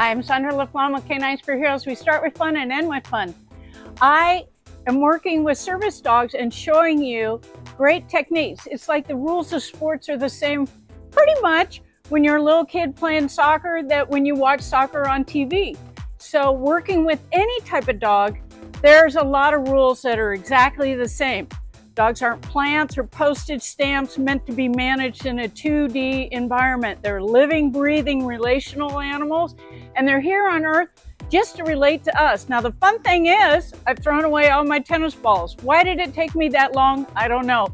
Hi, I'm Sandra LaFlamme with Canines for Heroes. We start with fun and end with fun. I am working with service dogs and showing you great techniques. It's like the rules of sports are the same pretty much when you're a little kid playing soccer that when you watch soccer on TV. So working with any type of dog, there's a lot of rules that are exactly the same. Dogs aren't plants or postage stamps meant to be managed in a 2D environment. They're living, breathing, relational animals, and they're here on Earth just to relate to us. Now, the fun thing is, I've thrown away all my tennis balls. Why did it take me that long? I don't know.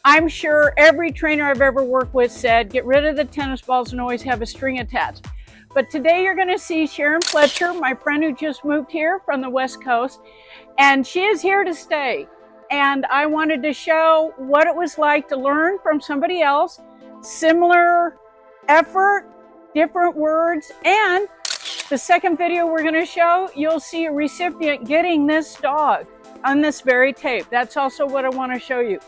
I'm sure every trainer I've ever worked with said, get rid of the tennis balls and always have a string attached. But today you're going to see Sharon Fletcher, my friend who just moved here from the West Coast, and she is here to stay. And I wanted to show what it was like to learn from somebody else, similar effort, different words, and the second video we're going to show, you'll see a recipient getting this dog on this very tape. That's also what I want to show you.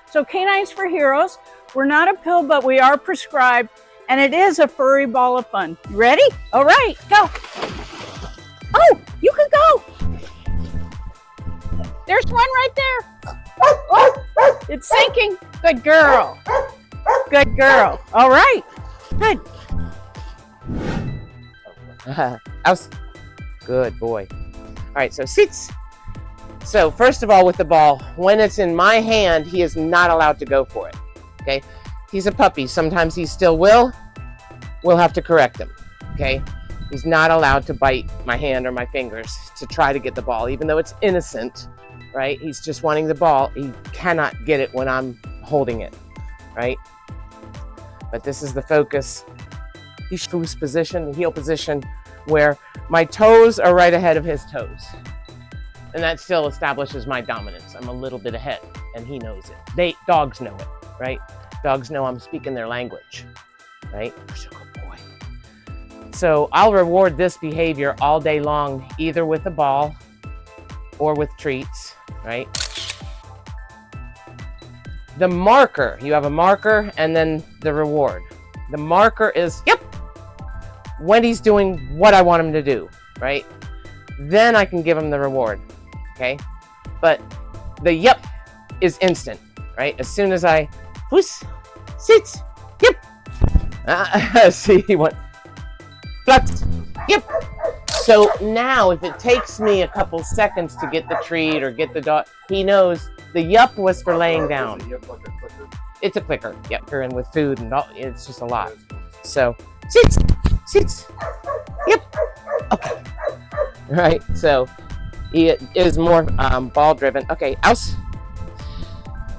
So Canines for Heroes, we're not a pill, but we are prescribed, and it is a furry ball of fun. You ready? All right, go. Oh, you can go. There's one right there. Oh, it's sinking. Good girl. Good girl. All right. Good. Out. Good boy. All right, so sits. So first of all, with the ball, when it's in my hand, he is not allowed to go for it. Okay. He's a puppy. Sometimes he still will. We'll have to correct him. Okay. He's not allowed to bite my hand or my fingers to try to get the ball, even though it's innocent. Right? He's just wanting the ball. He cannot get it when I'm holding it, right? But this is the focus. He's foos position, the heel position, where my toes are right ahead of his toes. And that still establishes my dominance. I'm a little bit ahead, and he knows it. Dogs know it, right? Dogs know I'm speaking their language, right? Such a good boy. So I'll reward this behavior all day long, either with a ball or with treats, right? The marker, you have a marker and then the reward. The marker is, yep, when he's doing what I want him to do, right? Then I can give him the reward, okay? But the yep is instant, right? As soon as I, puss, sits, yep. See, he went, flux, yep. So now if it takes me a couple seconds to get the treat or get the dog, he knows the yup was for laying down. It's a clicker, yep, and with food and all, it's just a lot. So, sits, yep, okay. Right, so he is more ball driven. Okay, out.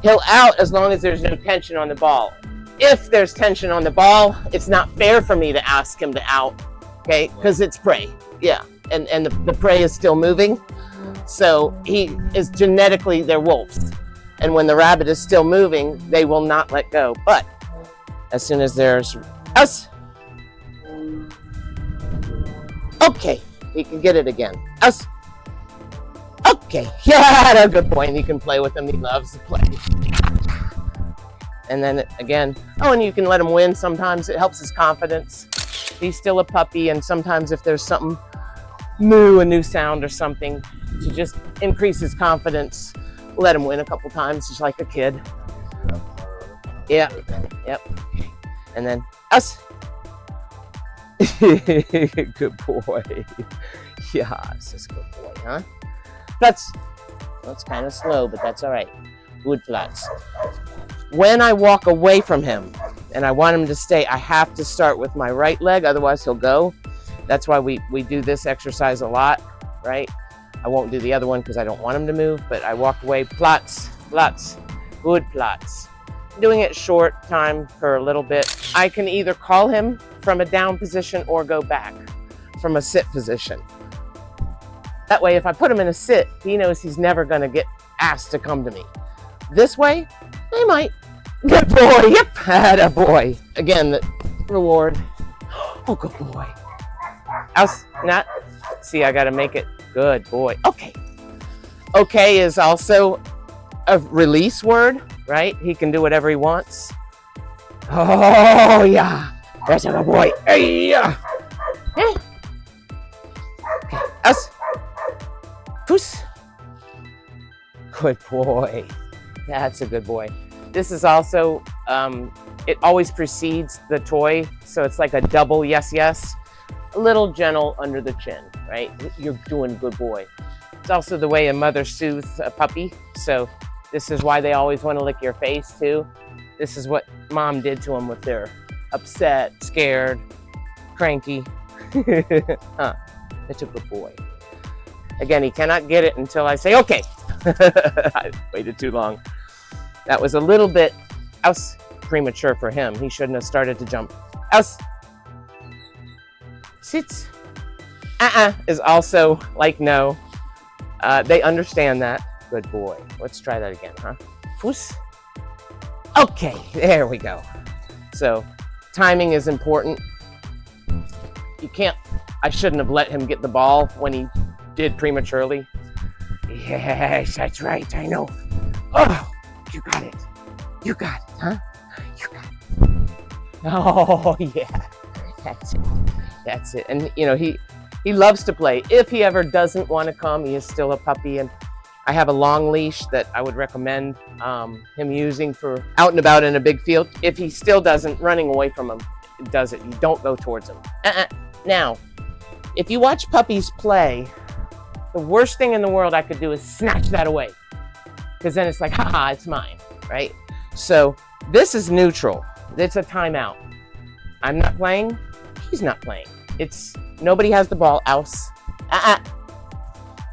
He'll out as long as there's no tension on the ball. If there's tension on the ball, it's not fair for me to ask him to out, okay, because it's prey. Yeah, and the prey is still moving, so he is genetically, they're wolves, and when the rabbit is still moving, they will not let go. But as soon as there's us, okay, he can get it again. Us, okay, yeah, a good boy, and you can play with him. He loves to play. And then again, oh, and you can let him win. Sometimes it helps his confidence. He's still a puppy, and sometimes if there's something new, a new sound or something, to just increase his confidence, let him win a couple times, just like a kid. Yeah, yep. And then us. Good boy. Yeah, it's just a good boy, huh? That's kind of slow, but that's all right. Good flats. When I walk away from him and I want him to stay, I have to start with my right leg, otherwise he'll go. That's why we do this exercise a lot, right? I won't do the other one because I don't want him to move, but I walk away, plots, good plots. Doing it short time for a little bit. I can either call him from a down position or go back from a sit position. That way, if I put him in a sit, he knows he's never going to get asked to come to me. This way, they might. Good boy, yep, had a boy. Again, the reward. Oh, good boy. Else, not. See, I got to make it. Good boy. Okay. Okay is also a release word, right? He can do whatever he wants. Oh, yeah. That's a good boy. Hey, yeah. Us. Puss. Good boy. That's a good boy. This is also, it always precedes the toy. So it's like a double yes, yes. A little gentle under the chin, right? You're doing good boy. It's also the way a mother soothes a puppy. So this is why they always want to lick your face too. This is what mom did to them with their upset, scared, cranky. Huh, that's a good boy. Again, he cannot get it until I say, okay. I waited too long. That was a little bit premature for him. He shouldn't have started to jump. Sit. Is also like no. They understand that. Good boy. Let's try that again, huh? Fuss. Okay, there we go. So timing is important. You can't, I shouldn't have let him get the ball when he did prematurely. Yes, that's right, I know. Oh, you got it. You got it, huh? You got it. Oh, yeah. That's it. That's it. And, you know, he loves to play. If he ever doesn't want to come, he is still a puppy. And I have a long leash that I would recommend him using for out and about in a big field. If he still doesn't, running away from him does it. You don't go towards him. Now, if you watch puppies play, the worst thing in the world I could do is snatch that away. Because then it's like, haha, it's mine, right? So this is neutral. It's a timeout. I'm not playing. He's not playing. It's nobody has the ball. Else.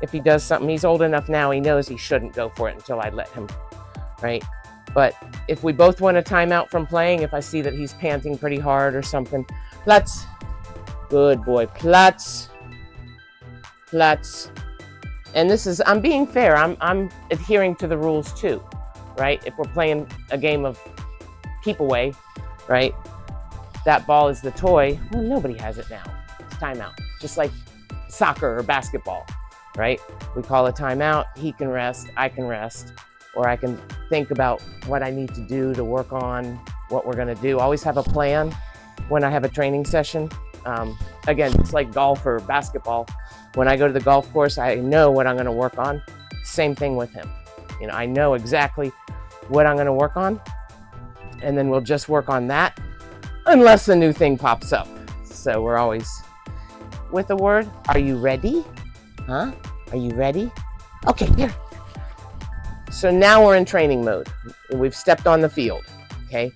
If he does something, he's old enough now, he knows he shouldn't go for it until I let him, right? But if we both want a timeout from playing, if I see that he's panting pretty hard or something, Platz. Good boy, Platz. Platz. And this is, I'm being fair, I'm adhering to the rules too, right? If we're playing a game of keep away, right? That ball is the toy. Well, nobody has it now. It's timeout. Just like soccer or basketball, right? We call a timeout. He can rest, I can rest, or I can think about what I need to do to work on what we're gonna do. Always have a plan when I have a training session. Again, it's like golf or basketball. When I go to the golf course, I know what I'm gonna work on. Same thing with him. You know, I know exactly what I'm gonna work on, and then we'll just work on that unless a new thing pops up. So we're always with a word. Are you ready? Huh? Are you ready? Okay, here. So now we're in training mode. We've stepped on the field, okay?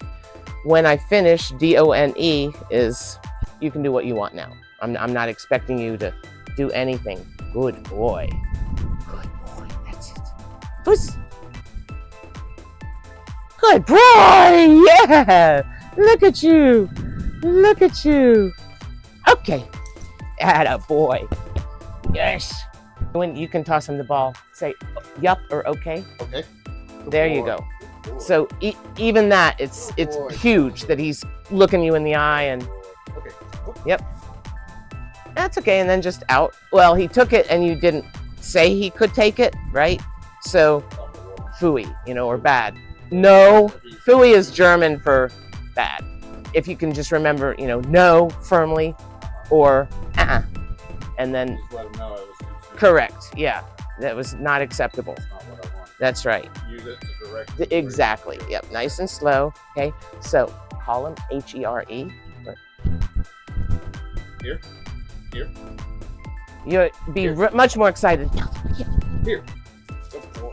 When I finish, D-O-N-E is, you can do what you want now. I'm not expecting you to do anything. Good boy. Good boy, that's it. Puss. Good boy, yeah! Look at you. Look at you. Okay. Atta boy. Yes. When you can toss him the ball, say yup or okay. Okay. There you go. So even that, it's huge that he's looking you in the eye and. Okay. Yep. That's okay, and then just out. Well, he took it and you didn't say he could take it, right? So, phooey, you know, or bad. No, phooey is German for bad. If you can just remember, you know, no firmly, or and then Just let him know it was too soon. correct. Yeah, that was not acceptable. It's not what I want. That's right. Use it to direct it. Exactly. Yep. Nice and slow. Okay. So call him H-E-R-E. Here. Here. You'll be Here. much more excited. Here.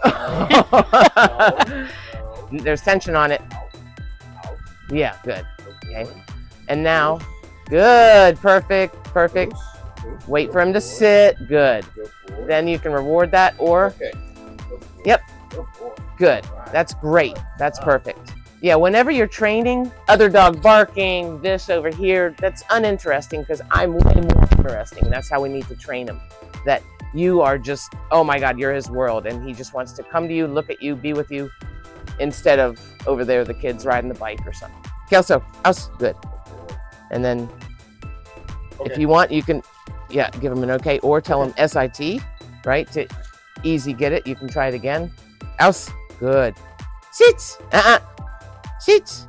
No. There's tension on it. Out. Yeah. Good. Okay. Okay. And now, good. Perfect. Wait for him to sit. Good. Then you can reward that or Okay. Yep. Good boy. good. That's great. That's perfect. Yeah, whenever you're training, other dog barking, this over here, that's uninteresting because I'm way more interesting. That's how we need to train him. That you are just, oh my God, you're his world. And he just wants to come to you, look at you, be with you, instead of over there, the kids riding the bike or something. Kelso, us, good. And then if Okay. you want, you can, yeah, give him an okay or tell him SIT, right? To easy get it. You can try it again. Else, good. Sits, sit,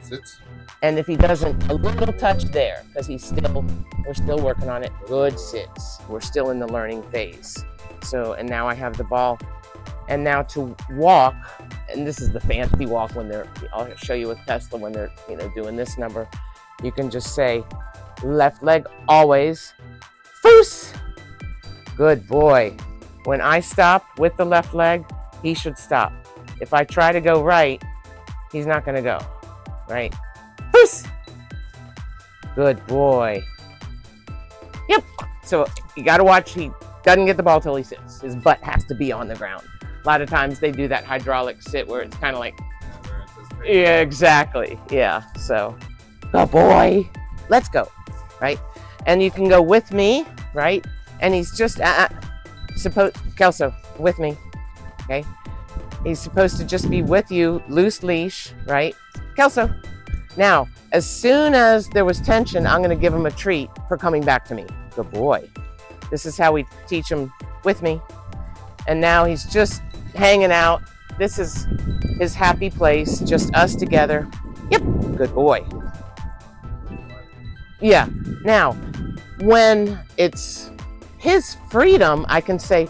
Sits. And if he doesn't, a little touch there, because we're still working on it. Good sits. We're still in the learning phase. So, and now I have the ball. And now to walk, and this is the fancy walk when I'll show you with Tesla when they're, doing this number. You can just say, left leg always, foos. Good boy. When I stop with the left leg, he should stop. If I try to go right, he's not gonna go, right? Foos. Good boy. Yep. So you gotta watch, he doesn't get the ball till he sits. His butt has to be on the ground. A lot of times they do that hydraulic sit where it's kind of like, yeah, exactly. Yeah, so, good boy. Let's go, right? And you can go with me, right? And he's just, Kelso, with me, okay? He's supposed to just be with you, loose leash, right? Kelso. Now, as soon as there was tension, I'm gonna give him a treat for coming back to me. Good boy. This is how we teach him with me. And now he's just hanging out. This is his happy place, just us together. Yep, good boy. Yeah, now, when it's his freedom, I can say,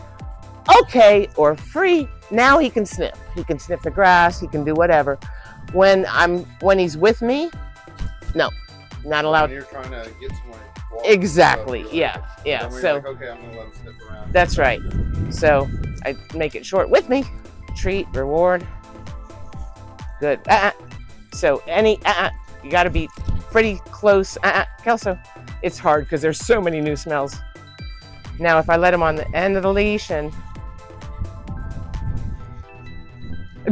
okay, or free. Now he can sniff. He can sniff the grass, he can do whatever. When he's with me, no, not allowed. When you're trying to get someone to walk, Exactly, so yeah. so. So, Okay, I'm gonna let him sniff around. that's right. So I make it short with me. Treat, reward. Good. So you got to be pretty close. Kelso, it's hard because there's so many new smells. Now if I let him on the end of the leash and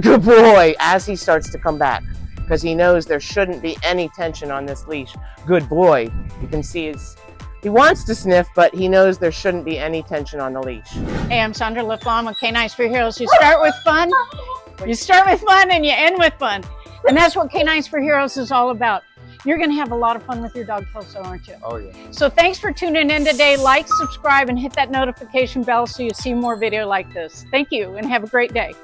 good boy, as he starts to come back, because he knows there shouldn't be any tension on this leash. Good boy. You can see he wants to sniff, but he knows there shouldn't be any tension on the leash. Hey, I'm Sandra LaFlamme with Canines for Heroes. You start with fun, and you end with fun. And that's what Canines for Heroes is all about. You're going to have a lot of fun with your dog, Kelso, aren't you? Oh, yeah. So thanks for tuning in today. Like, subscribe, and hit that notification bell so you see more video like this. Thank you, and have a great day.